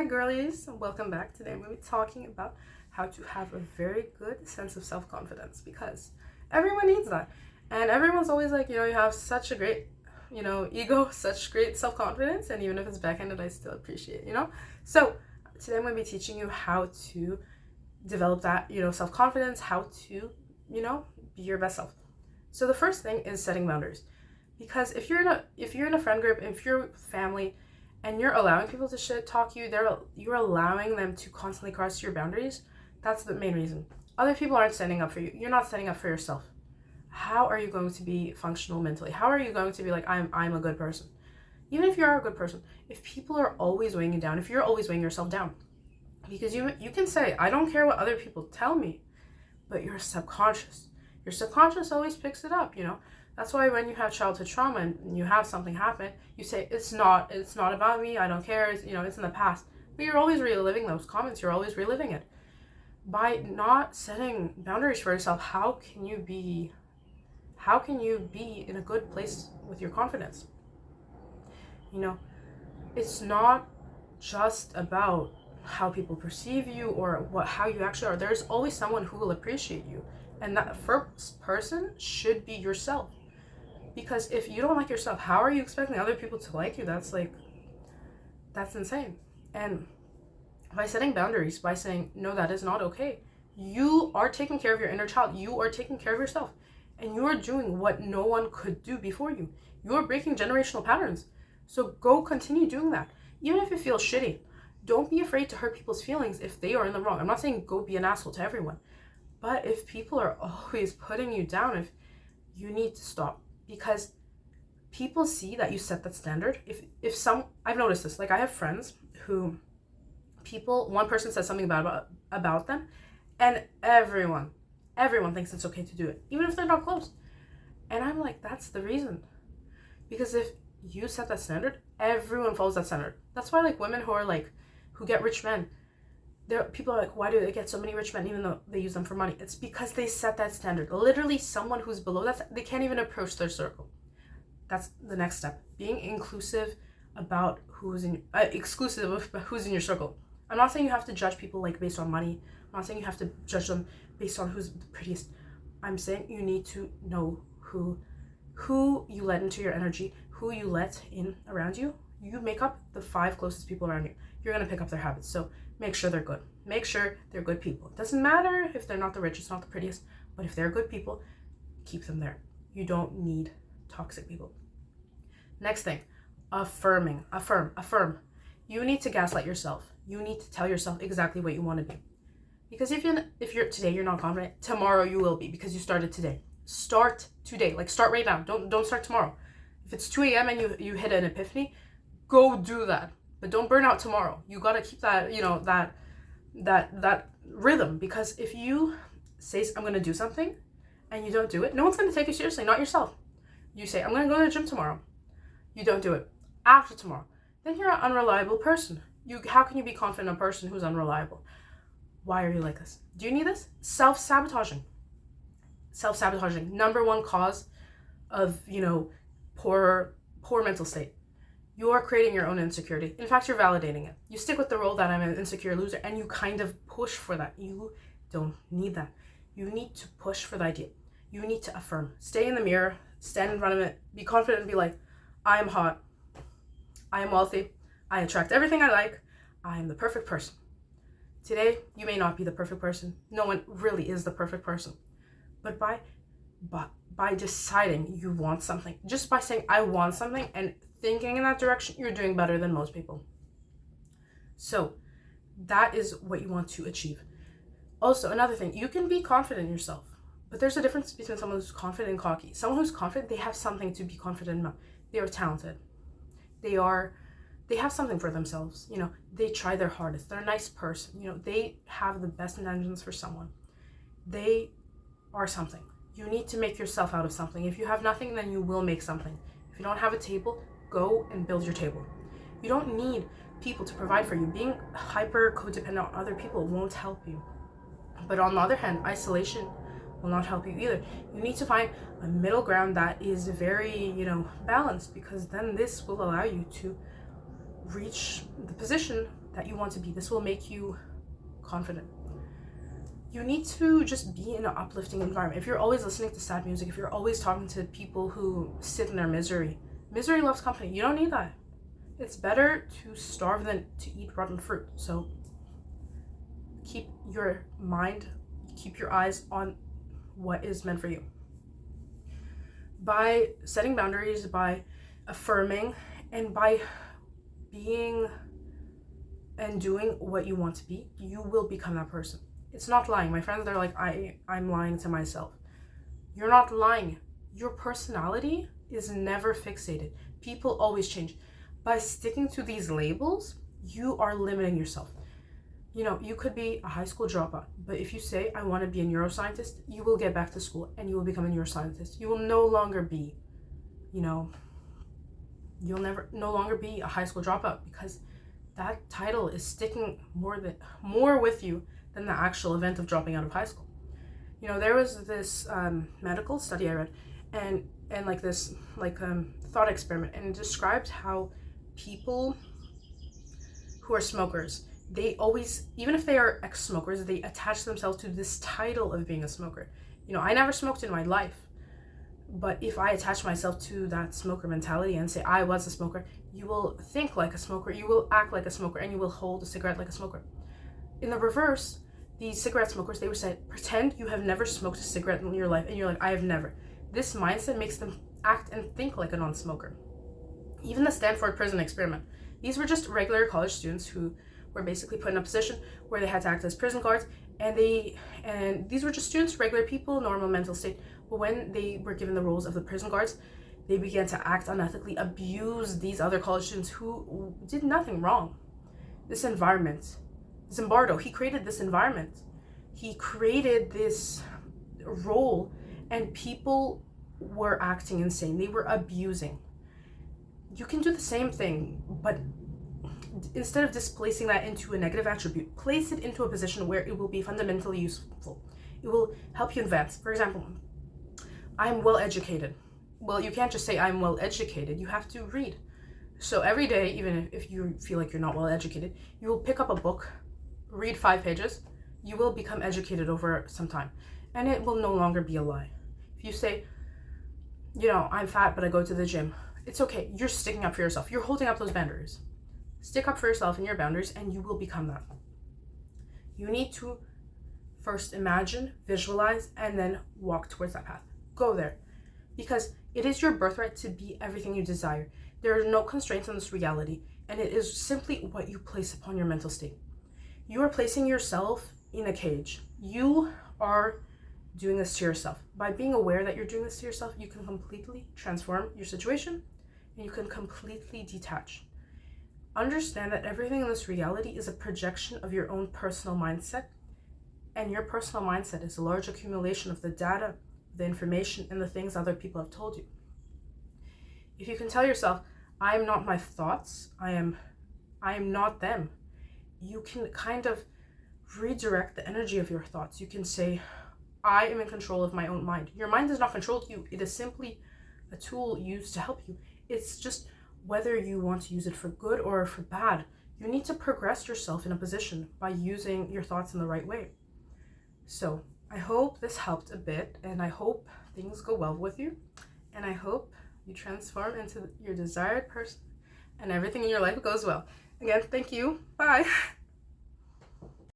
girlies, welcome back. Today I'm going to be talking about how to have a very good sense of self-confidence, because everyone needs that. And everyone's always like, you have such a great, ego, such great self-confidence, and even if it's backhanded, I still appreciate it, So today I'm going to be teaching you how to develop that, self-confidence, how to, be your best self. So the first thing is setting boundaries. Because if you're in a friend group, if you're family, and you're allowing people to shit talk you, you're allowing them to constantly cross your boundaries. That's the main reason. Other people aren't standing up for you. You're not standing up for yourself. How are you going to be functional mentally? How are you going to be like, I'm a good person? Even if you are a good person, if people are always weighing you down, if you're always weighing yourself down, because you can say, I don't care what other people tell me, but your subconscious always picks it up, That's why when you have childhood trauma and you have something happen, you say, it's not about me, I don't care, it's in the past. But you're always reliving those comments, you're always reliving it. By not setting boundaries for yourself, how can you be in a good place with your confidence? It's not just about how people perceive you or how you actually are. There's always someone who will appreciate you. And that first person should be yourself. Because if you don't like yourself, how are you expecting other people to like you? That's insane. And by setting boundaries, by saying, no, that is not okay, you are taking care of your inner child. You are taking care of yourself. And you are doing what no one could do before you. You are breaking generational patterns. So go continue doing that. Even if it feels shitty, don't be afraid to hurt people's feelings if they are in the wrong. I'm not saying go be an asshole to everyone. But if people are always putting you down, you need to stop. Because people see that you set that standard. I've noticed this, like I have friends who one person says something about them, and everyone thinks it's okay to do it, even if they're not close. And I'm like, that's the reason. Because if you set that standard, everyone follows that standard. That's why like women who get rich men, people are like, why do they get so many rich men even though they use them for money? It's because they set that standard. Literally someone who's below that, they can't even approach their circle. That's the next step. Being inclusive about exclusive of who's in your circle. I'm not saying you have to judge people like based on money. I'm not saying you have to judge them based on who's the prettiest. I'm saying you need to know who you let into your energy, who you let in around you. You make up the 5 closest people around you. You're going to pick up their habits. So make sure they're good. Make sure they're good people. It doesn't matter if they're not the richest, not the prettiest, but if they're good people, keep them there. You don't need toxic people. Next thing, affirm. You need to gaslight yourself. You need to tell yourself exactly what you want to be. Because if you're today you're not confident, tomorrow you will be, because you started today. Start today. Like start right now. Don't start tomorrow. If it's 2 a.m. and you hit an epiphany, go do that. But don't burn out tomorrow. You gotta keep that, that rhythm. Because if you say, I'm gonna do something, and you don't do it, no one's gonna take you seriously, not yourself. You say, I'm gonna go to the gym tomorrow. You don't do it. After tomorrow, then you're an unreliable person. How can you be confident in a person who's unreliable? Why are you like this? Do you need this? Self-sabotaging. Number 1 cause of, poor mental state. You're creating your own insecurity. In fact, you're validating it. You stick with the role that I'm an insecure loser, and you kind of push for that. You don't need that. You need to push for the idea. You need to affirm. Stay in the mirror, stand in front of it, be confident and be like, I am hot. I am wealthy. I attract everything I like. I am the perfect person. Today, you may not be the perfect person. No one really is the perfect person. But by deciding you want something, just by saying I want something and thinking in that direction, you're doing better than most people. So that is what you want to achieve. Also, another thing, you can be confident in yourself, but there's a difference between someone who's confident and cocky. Someone who's confident, they have something to be confident about. They are talented. They have something for themselves. They try their hardest. They're a nice person. They have the best intentions for someone. They are something. You need to make yourself out of something. If you have nothing, then you will make something. If you don't have a table, go and build your table. You don't need people to provide for you. Being hyper codependent on other people won't help you. But on the other hand, isolation will not help you either. You need to find a middle ground that is very, balanced, because then this will allow you to reach the position that you want to be. This will make you confident. You need to just be in an uplifting environment. If you're always listening to sad music, if you're always talking to people who sit in their misery loves company. You don't need that. It's better to starve than to eat rotten fruit. So keep your eyes on what is meant for you. By setting boundaries, by affirming, and by being and doing what you want to be, you will become that person. It's not lying. My friends, they're like, I'm lying to myself. You're not lying. Your personality is never fixated. People always change. By sticking to these labels, you are limiting yourself. You know, you could be a high school dropout, but if you say, I want to be a neuroscientist, you will get back to school and you will become a neuroscientist. You will no longer be, you'll no longer be a high school dropout, because that title is sticking more with you than the actual event of dropping out of high school. You know, there was this medical study I read, and like this thought experiment, and it described how people who are smokers, they always, even if they are ex-smokers, they attach themselves to this title of being a smoker. You know, I never smoked in my life, but if I attach myself to that smoker mentality and say I was a smoker, you will think like a smoker, you will act like a smoker, and you will hold a cigarette like a smoker. In the reverse, these cigarette smokers, they were said, pretend you have never smoked a cigarette in your life, and you're like, I have never. This mindset makes them act and think like a non-smoker. Even the Stanford prison experiment, these were just regular college students who were basically put in a position where they had to act as prison guards, and these were just students, regular people, normal mental state. But when they were given the roles of the prison guards, they began to act unethically, abuse these other college students who did nothing wrong. This environment, Zimbardo, he created this environment. He created this role, and people were acting insane. They were abusing. You can do the same thing, but instead of displacing that into a negative attribute, place it into a position where it will be fundamentally useful. It will help you advance. For example, I'm well educated. Well, you can't just say I'm well educated. You have to read. So every day, even if you feel like you're not well educated, you will pick up a book, read 5 pages. You will become educated over some time, and it will no longer be a lie. If you say, I'm fat, but I go to the gym, it's okay. You're sticking up for yourself. You're holding up those boundaries. Stick up for yourself and your boundaries, and you will become that. You need to first imagine, visualize, and then walk towards that path. Go there, because it is your birthright to be everything you desire. There are no constraints on this reality, and it is simply what you place upon your mental state. You are placing yourself in a cage. You are doing this to yourself. By being aware that you're doing this to yourself, you can completely transform your situation, and you can completely detach. Understand that everything in this reality is a projection of your own personal mindset, and your personal mindset is a large accumulation of the data, the information, and the things other people have told you. If you can tell yourself, I am not my thoughts, I am not them, you can kind of redirect the energy of your thoughts. You can say, I am in control of my own mind. Your mind does not control you. It is simply a tool used to help you. It's just whether you want to use it for good or for bad. You need to progress yourself in a position by using your thoughts in the right way. So I hope this helped a bit, and I hope things go well with you, and I hope you transform into your desired person and everything in your life goes well. Again, thank you. Bye.